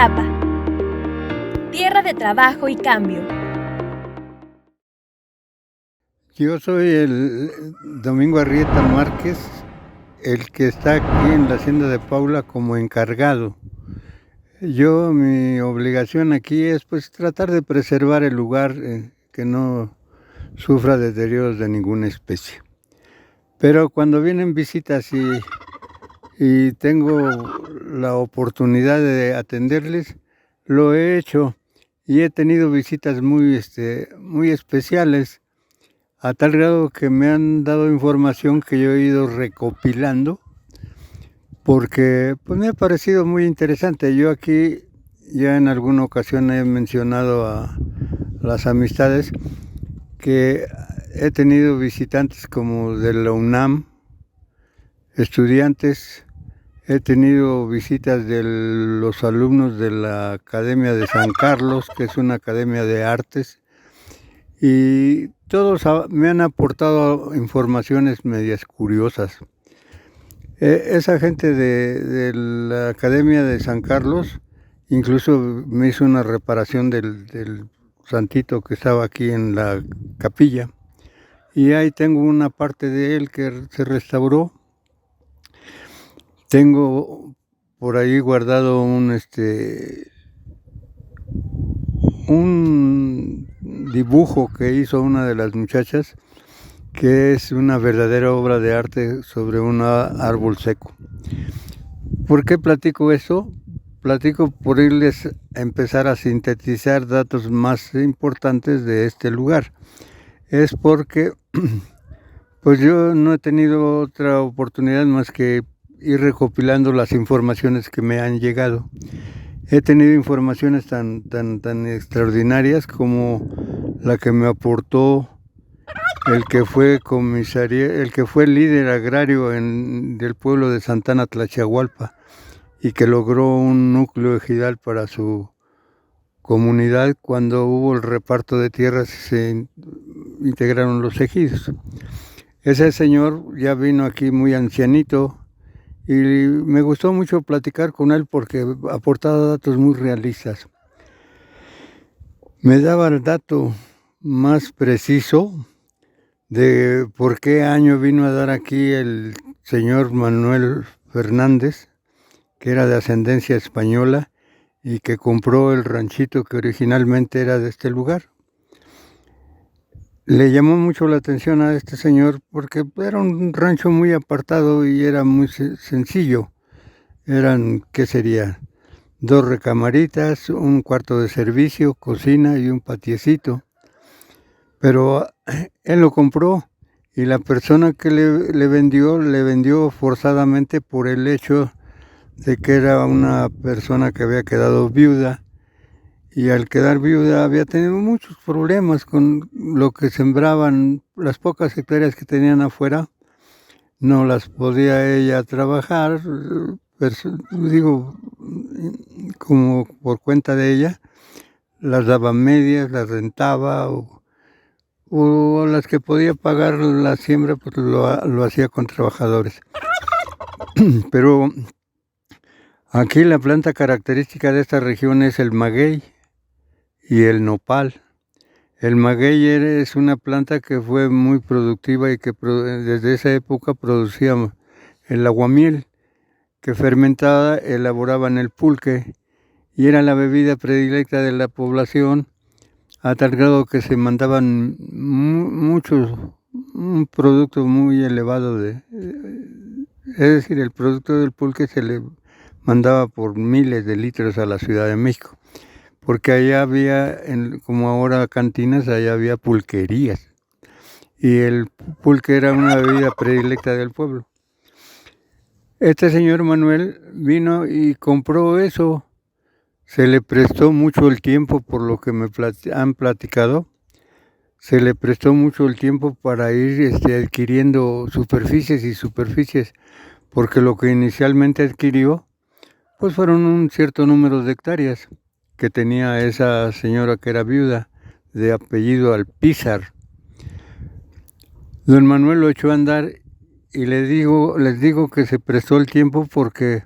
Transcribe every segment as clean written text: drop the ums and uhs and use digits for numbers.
Jalapa, tierra de trabajo y cambio. Yo soy el Domingo Arrieta Márquez, el que está aquí en la hacienda de Paula como encargado. Mi obligación aquí es pues tratar de preservar el lugar, que no sufra deterioros de ninguna especie. Pero cuando vienen visitas y tengo la oportunidad de atenderles, lo he hecho y he tenido visitas muy especiales, a tal grado que me han dado información que yo he ido recopilando, porque pues, me ha parecido muy interesante. Yo aquí ya en alguna ocasión he mencionado a las amistades que he tenido visitantes como de la UNAM, estudiantes. He tenido visitas de los alumnos de la Academia de San Carlos, que es una academia de artes, y todos me han aportado informaciones medias curiosas. Esa gente de la Academia de San Carlos incluso me hizo una reparación del santito que estaba aquí en la capilla, y ahí tengo una parte de él que se restauró. Tengo por ahí guardado un dibujo que hizo una de las muchachas, que es una verdadera obra de arte sobre un árbol seco. ¿Por qué platico eso? Platico por irles a empezar a sintetizar datos más importantes de este lugar. Es porque pues yo no he tenido otra oportunidad más que ir recopilando las informaciones que me han llegado. He tenido informaciones tan extraordinarias como la que me aportó el que fue líder agrario del pueblo de Santana Tlachiahualpa, y que logró un núcleo ejidal para su comunidad cuando hubo el reparto de tierras y se integraron los ejidos. Ese señor ya vino aquí muy ancianito y me gustó mucho platicar con él porque aportaba datos muy realistas. Me daba el dato más preciso de por qué año vino a dar aquí el señor Manuel Fernández, que era de ascendencia española y que compró el ranchito que originalmente era de este lugar. Le llamó mucho la atención a este señor porque era un rancho muy apartado y era muy sencillo. Eran, ¿qué sería? 2 recamaritas, un cuarto de servicio, cocina y un patiecito. Pero él lo compró y la persona que le vendió forzadamente por el hecho de que era una persona que había quedado viuda, y al quedar viuda había tenido muchos problemas con lo que sembraban. Las pocas hectáreas que tenían afuera no las podía ella trabajar, como por cuenta de ella, las daba medias, las rentaba, o las que podía pagar la siembra pues lo hacía con trabajadores. Pero aquí la planta característica de esta región es el maguey y el nopal. El maguey es una planta que fue muy productiva y que desde esa época producía el aguamiel, que fermentada elaboraban el pulque, y era la bebida predilecta de la población, a tal grado que se mandaban un producto muy elevado es decir, el producto del pulque se le mandaba por miles de litros a la Ciudad de México, porque allá había, como ahora cantinas, allá había pulquerías, y el pulque era una bebida predilecta del pueblo. Este señor Manuel vino y compró eso. Se le prestó mucho el tiempo, por lo que me han platicado, se le prestó mucho el tiempo para ir adquiriendo superficies y superficies, porque lo que inicialmente adquirió pues fueron un cierto número de hectáreas que tenía esa señora que era viuda, de apellido Alpizar. Don Manuel lo echó a andar y les digo que se prestó el tiempo porque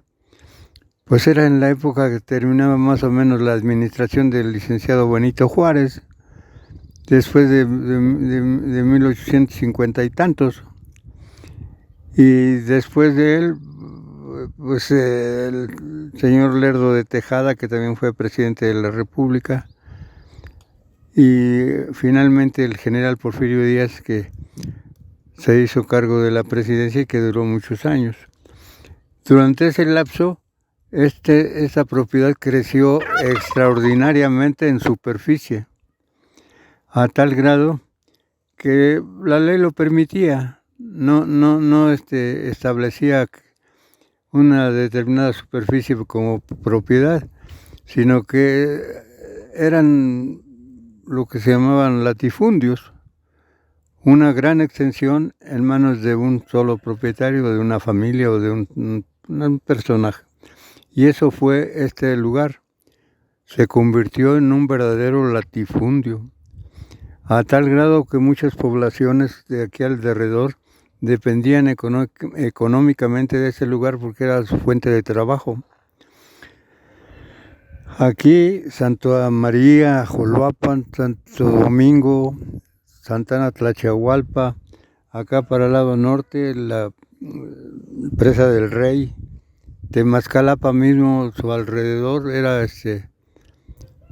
Pues era en la época que terminaba más o menos la administración del licenciado Benito Juárez, después de 1850 y tantos. Y después de él, pues el señor Lerdo de Tejada, que también fue presidente de la República, y finalmente el general Porfirio Díaz, que se hizo cargo de la presidencia y que duró muchos años. Durante ese lapso, esa propiedad creció extraordinariamente en superficie, a tal grado que la ley lo permitía, no establecía una determinada superficie como propiedad, sino que eran lo que se llamaban latifundios, una gran extensión en manos de un solo propietario, de una familia o de un personaje. Y eso fue este lugar. Se convirtió en un verdadero latifundio, a tal grado que muchas poblaciones de aquí alrededor dependían económicamente de ese lugar porque era su fuente de trabajo. Aquí, Santa María, Joloapan, Santo Domingo, Santana Tlachiahualpa, acá para el lado norte, la Presa del Rey, Temazcalapa mismo, su alrededor era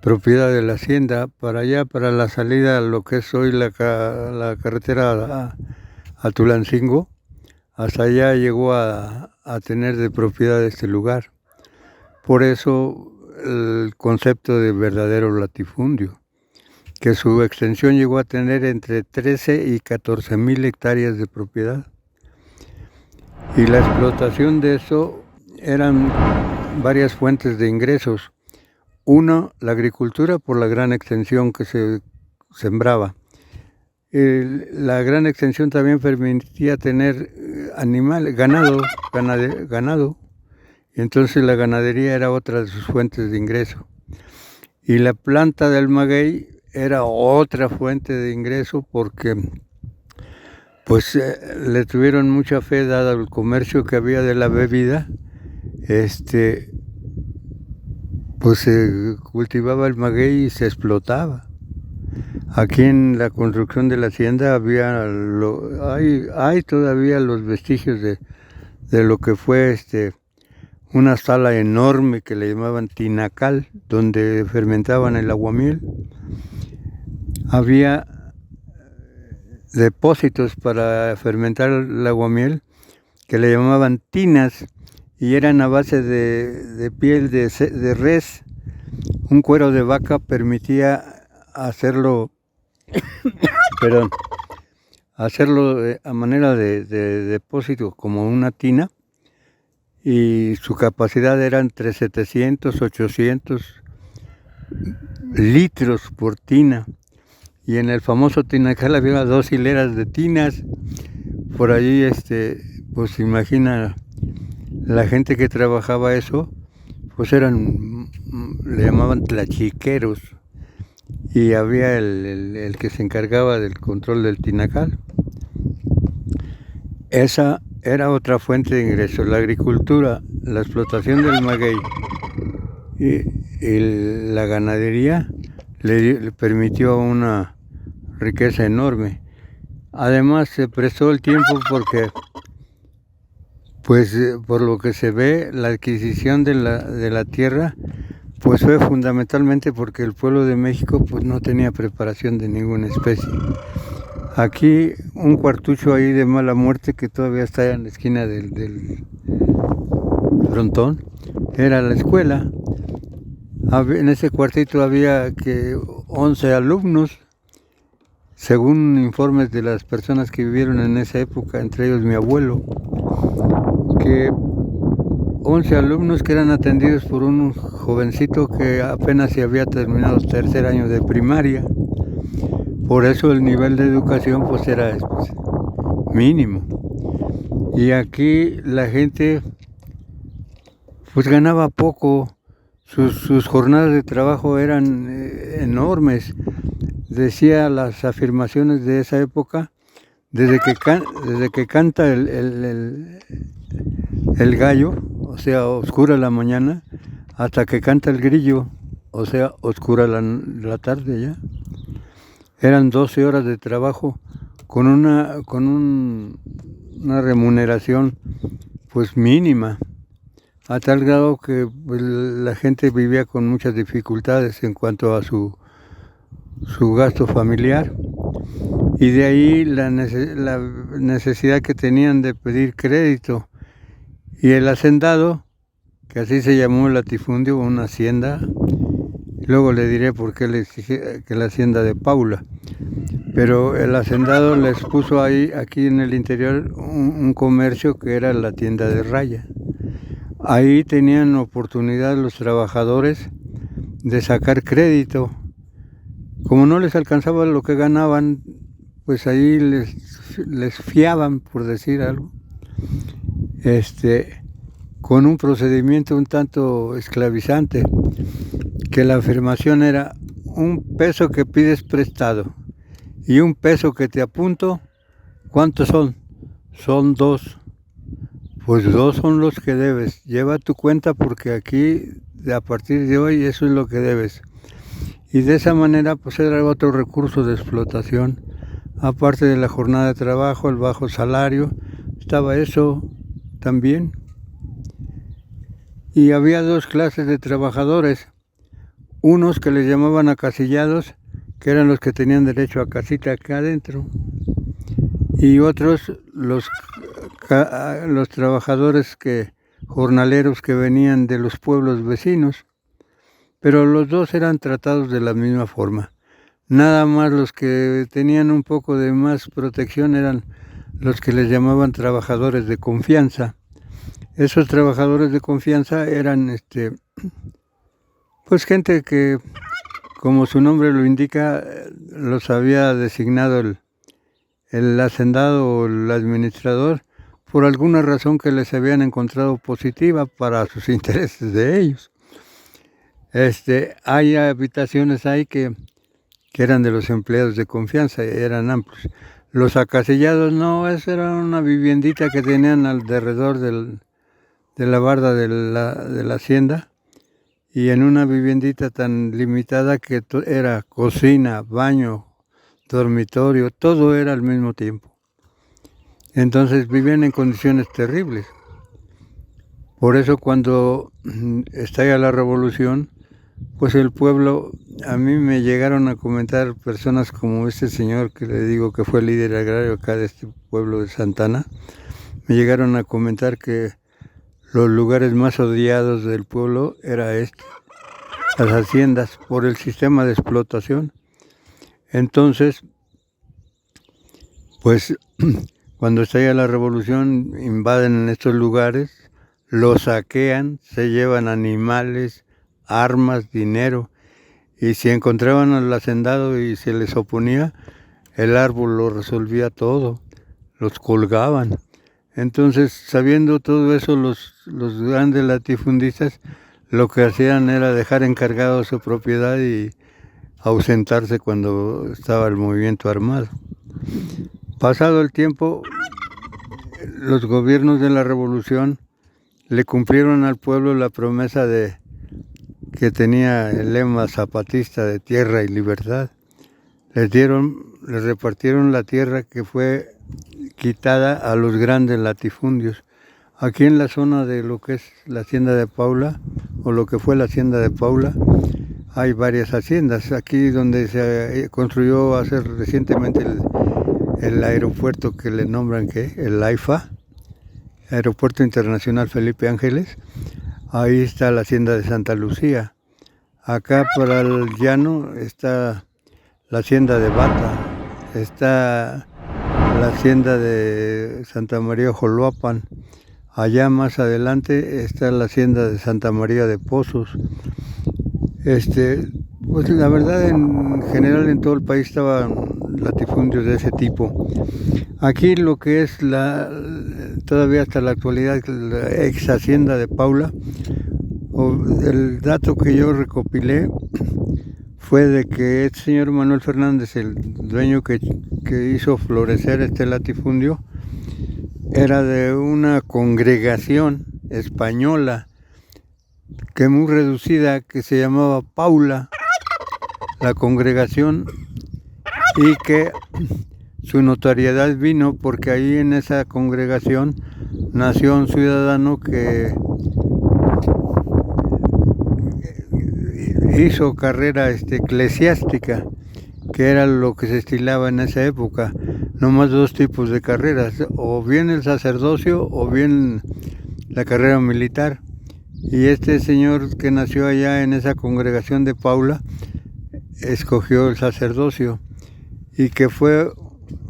propiedad de la hacienda. Para allá, para la salida a lo que es hoy la carretera a Tulancingo, hasta allá llegó a tener de propiedad este lugar. Por eso el concepto de verdadero latifundio, que su extensión llegó a tener entre 13 y 14 mil hectáreas de propiedad. Y la explotación de eso eran varias fuentes de ingresos. Uno, la agricultura por la gran extensión que se sembraba. La gran extensión también permitía tener animales, ganado. Y entonces la ganadería era otra de sus fuentes de ingreso. Y la planta del maguey era otra fuente de ingreso porque pues le tuvieron mucha fe dado el comercio que había de la bebida. Pues se cultivaba el maguey y se explotaba. Aquí en la construcción de la hacienda hay todavía los vestigios de lo que fue una sala enorme que le llamaban tinacal, donde fermentaban el aguamiel. Había depósitos para fermentar el aguamiel que le llamaban tinas y eran a base de piel de res. Un cuero de vaca permitía hacerlo a manera de depósito como una tina, y su capacidad era entre 700 800 litros por tina. Y en el famoso tinacal había 2 hileras de tinas. Por allí, pues imagina, la gente que trabajaba eso, pues le llamaban tlachiqueros. Y había el que se encargaba del control del tinacal. Esa era otra fuente de ingresos, la agricultura, la explotación del maguey y la ganadería le permitió una riqueza enorme. Además se prestó el tiempo porque, pues por lo que se ve, la adquisición de la tierra pues fue fundamentalmente porque el pueblo de México pues no tenía preparación de ninguna especie. Aquí un cuartucho ahí de mala muerte que todavía está en la esquina del frontón, era la escuela. En ese cuartito había 11 alumnos, según informes de las personas que vivieron en esa época, entre ellos mi abuelo, que 11 alumnos que eran atendidos por un jovencito que apenas se había terminado el 3er año de primaria. Por eso el nivel de educación pues era mínimo. Y aquí la gente pues ganaba poco, sus jornadas de trabajo eran enormes. Decía las afirmaciones de esa época, desde que canta el gallo, o sea, oscura la mañana, hasta que canta el grillo, o sea, oscura la tarde ya. Eran 12 horas de trabajo con una remuneración pues mínima, a tal grado que pues, la gente vivía con muchas dificultades en cuanto a su gasto familiar, y de ahí la necesidad que tenían de pedir crédito. Y el hacendado, que así se llamó el latifundio, una hacienda, luego le diré por qué les dije que la hacienda de Paula, pero el hacendado les puso ahí, aquí en el interior, un comercio que era la tienda de raya. Ahí tenían oportunidad los trabajadores de sacar crédito. Como no les alcanzaba lo que ganaban, pues ahí les fiaban, por decir algo, con un procedimiento un tanto esclavizante, que la afirmación era: un peso que pides prestado y un peso que te apunto, ¿cuántos son? Son 2. Pues 2 son los que debes. Lleva tu cuenta porque aquí, a partir de hoy, eso es lo que debes. Y de esa manera, pues era otro recurso de explotación. Aparte de la jornada de trabajo, el bajo salario, estaba eso también. Y había 2 clases de trabajadores. Unos que les llamaban acasillados, que eran los que tenían derecho a casita acá adentro. Y otros, los trabajadores jornaleros que venían de los pueblos vecinos. Pero los 2 eran tratados de la misma forma. Nada más los que tenían un poco de más protección eran los que les llamaban trabajadores de confianza. Esos trabajadores de confianza eran pues gente que, como su nombre lo indica, los había designado el hacendado o el administrador por alguna razón que les habían encontrado positiva para sus intereses de ellos. Hay habitaciones ahí que eran de los empleados de confianza, eran amplios. Los acasillados no, esa era una viviendita que tenían alrededor de la barda de la hacienda, y en una viviendita tan limitada que era cocina, baño, dormitorio, todo era al mismo tiempo. Entonces vivían en condiciones terribles. Por eso cuando estalla la revolución, pues el pueblo, a mí me llegaron a comentar personas como este señor que le digo que fue líder agrario acá de este pueblo de Santana, me llegaron a comentar que los lugares más odiados del pueblo era las haciendas, por el sistema de explotación. Entonces, pues cuando estalla la revolución, invaden estos lugares, los saquean, se llevan animales, armas, dinero, y si encontraban al hacendado y se les oponía, el árbol lo resolvía todo, los colgaban. Entonces, sabiendo todo eso, los grandes latifundistas lo que hacían era dejar encargado su propiedad y ausentarse cuando estaba el movimiento armado. Pasado el tiempo, los gobiernos de la revolución le cumplieron al pueblo la promesa que tenía el lema zapatista de tierra y libertad. Les repartieron la tierra que fue quitada a los grandes latifundios. Aquí en la zona de lo que es la hacienda de Paula, o lo que fue la hacienda de Paula, hay varias haciendas. Aquí donde se construyó recientemente el aeropuerto que le nombran el AIFA, Aeropuerto Internacional Felipe Ángeles, ahí está la hacienda de Santa Lucía. Acá para el llano está la hacienda de Bata, está la hacienda de Santa María Joloapan. Allá más adelante está la hacienda de Santa María de Pozos. Pues la verdad, en general en todo el país estaban latifundios de ese tipo. Aquí lo que es todavía hasta la actualidad, la ex hacienda de Paula, el dato que yo recopilé fue de que el señor Manuel Fernández, el dueño que hizo florecer este latifundio, era de una congregación española, que muy reducida, que se llamaba Paula, la congregación, y que su notoriedad vino porque ahí en esa congregación nació un ciudadano que hizo carrera eclesiástica, que era lo que se estilaba en esa época. No más dos tipos de carreras, o bien el sacerdocio o bien la carrera militar. Y este señor que nació allá en esa congregación de Paula escogió el sacerdocio, y que fue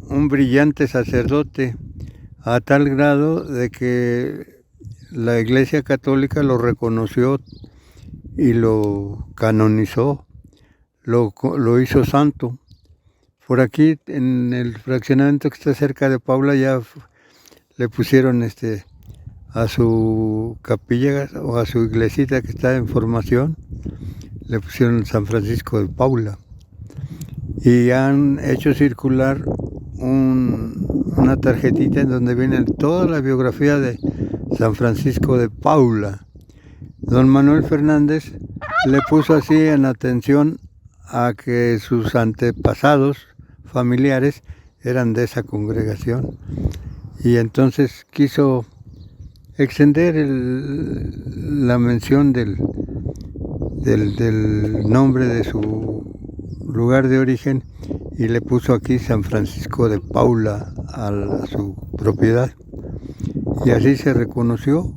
un brillante sacerdote, a tal grado de que la Iglesia Católica lo reconoció y lo canonizó, lo hizo santo. Por aquí, en el fraccionamiento que está cerca de Paula, ya le pusieron a su capilla o a su iglesita que está en formación, le pusieron San Francisco de Paula. Y han hecho circular una tarjetita en donde viene toda la biografía de San Francisco de Paula. Don Manuel Fernández le puso así en atención a que sus antepasados familiares eran de esa congregación, y entonces quiso extender la mención del nombre de su lugar de origen, y le puso aquí San Francisco de Paula a su propiedad, y así se reconoció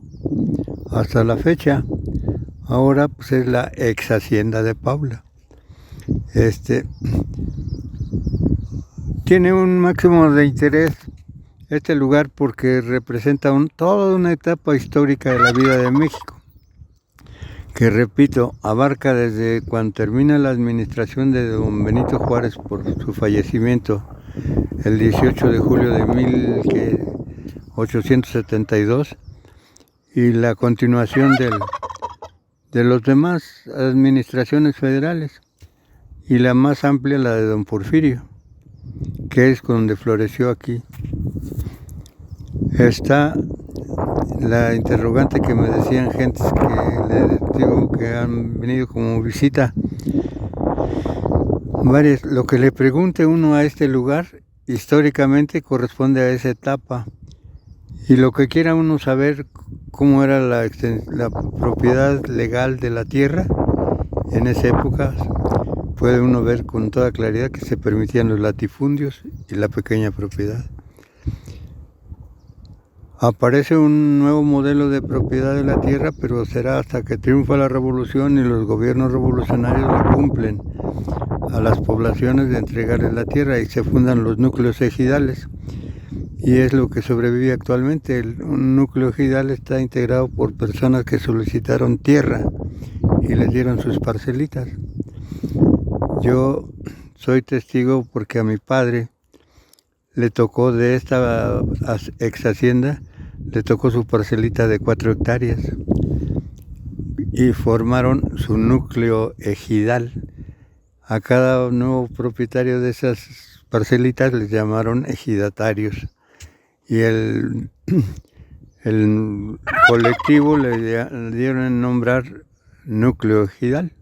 hasta la fecha. Ahora pues es la ex hacienda de Paula. Tiene un máximo de interés este lugar porque representa toda una etapa histórica de la vida de México, que, repito, abarca desde cuando termina la administración de don Benito Juárez por su fallecimiento el 18 de julio de 1872, y la continuación de las demás administraciones federales, y la más amplia, la de don Porfirio, que es donde floreció aquí. Está la interrogante que me decían gentes que les digo que han venido como visita, varias. Lo que le pregunte uno a este lugar históricamente corresponde a esa etapa, y lo que quiera uno saber cómo era la propiedad legal de la tierra en esa época, puede uno ver con toda claridad que se permitían los latifundios y la pequeña propiedad. Aparece un nuevo modelo de propiedad de la tierra, pero será hasta que triunfa la revolución y los gobiernos revolucionarios lo cumplen a las poblaciones de entregarles la tierra, y se fundan los núcleos ejidales, y es lo que sobrevive actualmente. Un núcleo ejidal está integrado por personas que solicitaron tierra y les dieron sus parcelitas. Yo soy testigo porque a mi padre le tocó de esta ex hacienda, le tocó su parcelita de 4 hectáreas, y formaron su núcleo ejidal. A cada nuevo propietario de esas parcelitas les llamaron ejidatarios, y el colectivo le dieron en nombrar núcleo ejidal.